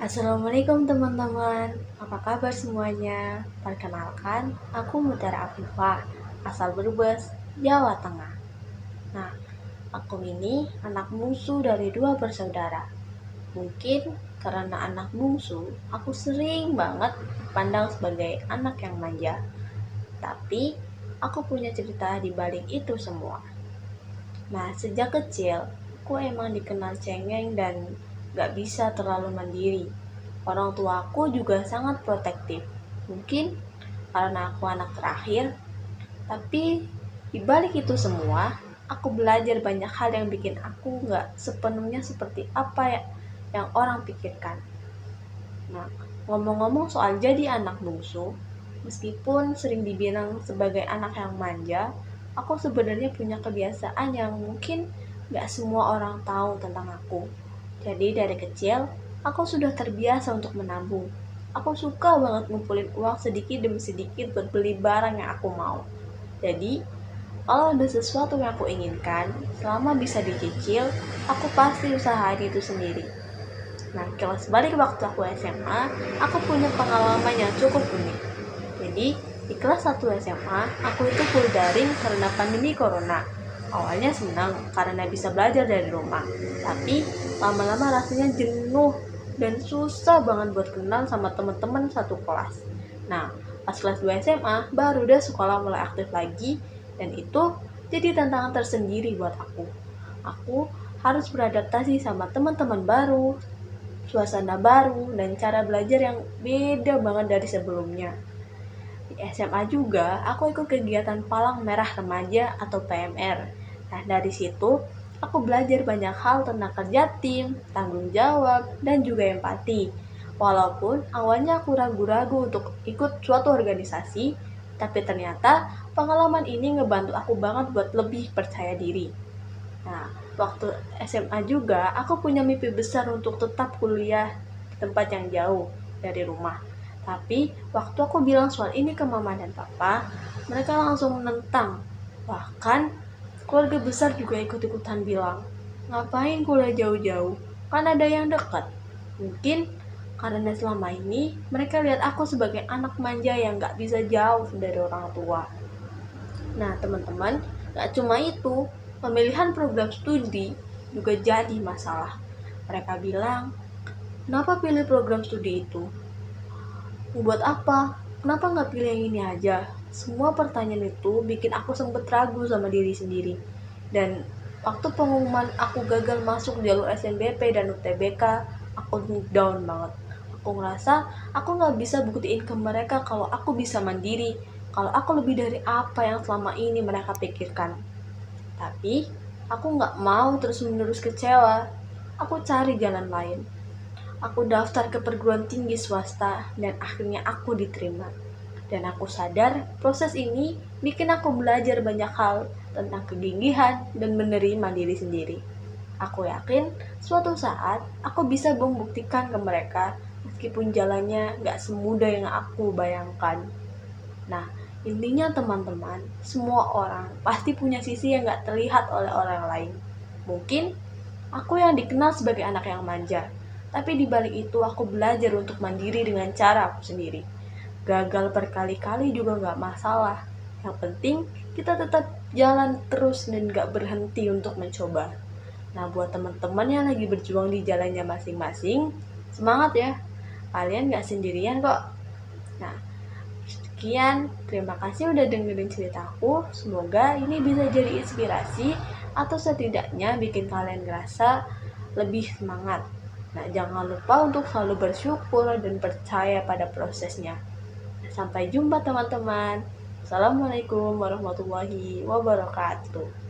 Assalamualaikum teman-teman, apa kabar semuanya? Perkenalkan, aku Mutiara Afifah, asal Brebes, Jawa Tengah. Nah, aku ini anak bungsu dari dua bersaudara. Mungkin karena anak bungsu, aku sering banget dipandang sebagai anak yang manja. Tapi, aku punya cerita di balik itu semua. Nah, sejak kecil, aku emang dikenal cengeng dan gak bisa terlalu mandiri. Orang tuaku juga sangat protektif. Mungkin karena aku anak terakhir, tapi di balik itu semua, aku belajar banyak hal yang bikin aku gak sepenuhnya seperti apa yang orang pikirkan. Nah, ngomong-ngomong soal jadi anak bungsu, meskipun sering dibilang sebagai anak yang manja, aku sebenarnya punya kebiasaan yang mungkin gak semua orang tahu tentang aku. Jadi dari kecil, aku sudah terbiasa untuk menabung. Aku suka banget ngumpulin uang sedikit demi sedikit buat beli barang yang aku mau. Jadi, kalau ada sesuatu yang aku inginkan, selama bisa dicicil, aku pasti usahain itu sendiri. Nah, kelas balik waktu aku SMA, aku punya pengalaman yang cukup unik. Jadi, di kelas 1 SMA, aku itu full daring karena pandemi corona. Awalnya senang karena bisa belajar dari rumah, tapi lama-lama rasanya jenuh dan susah banget buat kenal sama teman-teman satu kelas. Nah, pas kelas 2 SMA, baru deh sekolah mulai aktif lagi, dan itu jadi tantangan tersendiri buat aku. Aku harus beradaptasi sama teman-teman baru, suasana baru, dan cara belajar yang beda banget dari sebelumnya. Di SMA juga, aku ikut kegiatan Palang Merah Remaja atau PMR. Nah, dari situ, aku belajar banyak hal tentang kerja tim, tanggung jawab, dan juga empati. Walaupun awalnya aku ragu-ragu untuk ikut suatu organisasi, tapi ternyata pengalaman ini ngebantu aku banget buat lebih percaya diri. Nah, waktu SMA juga, aku punya mimpi besar untuk tetap kuliah di tempat yang jauh dari rumah. Tapi, waktu aku bilang soal ini ke mama dan papa, mereka langsung menentang. Bahkan, keluarga besar juga ikut-ikutan bilang, ngapain kuliah jauh-jauh? Kan ada yang dekat. Mungkin karena selama ini mereka lihat aku sebagai anak manja yang gak bisa jauh dari orang tua. Nah, teman-teman, gak cuma itu, pemilihan program studi juga jadi masalah. Mereka bilang, kenapa pilih program studi itu? Buat apa? Kenapa nggak pilih yang ini aja? Semua pertanyaan itu bikin aku sempet ragu sama diri sendiri. Dan waktu pengumuman aku gagal masuk jalur SNBP dan UTBK, aku down banget. Aku ngerasa aku nggak bisa buktiin ke mereka kalau aku bisa mandiri, kalau aku lebih dari apa yang selama ini mereka pikirkan. Tapi, aku nggak mau terus-menerus kecewa. Aku cari jalan lain. Aku daftar ke perguruan tinggi swasta dan akhirnya aku diterima. Dan aku sadar proses ini bikin aku belajar banyak hal tentang kegigihan dan menerima diri sendiri. Aku yakin suatu saat aku bisa membuktikan ke mereka meskipun jalannya gak semudah yang aku bayangkan. Nah, intinya teman-teman, semua orang pasti punya sisi yang gak terlihat oleh orang lain. Mungkin aku yang dikenal sebagai anak yang manja, tapi di balik itu aku belajar untuk mandiri dengan cara aku sendiri. Gagal berkali-kali juga gak masalah. Yang penting kita tetap jalan terus dan gak berhenti untuk mencoba. Nah, buat teman-teman yang lagi berjuang di jalannya masing-masing, semangat ya. Kalian gak sendirian kok. Nah, sekian, terima kasih udah dengerin ceritaku. Semoga ini bisa jadi inspirasi atau setidaknya bikin kalian ngerasa lebih semangat. Nah, jangan lupa untuk selalu bersyukur dan percaya pada prosesnya. Sampai jumpa teman-teman. Assalamualaikum warahmatullahi wabarakatuh.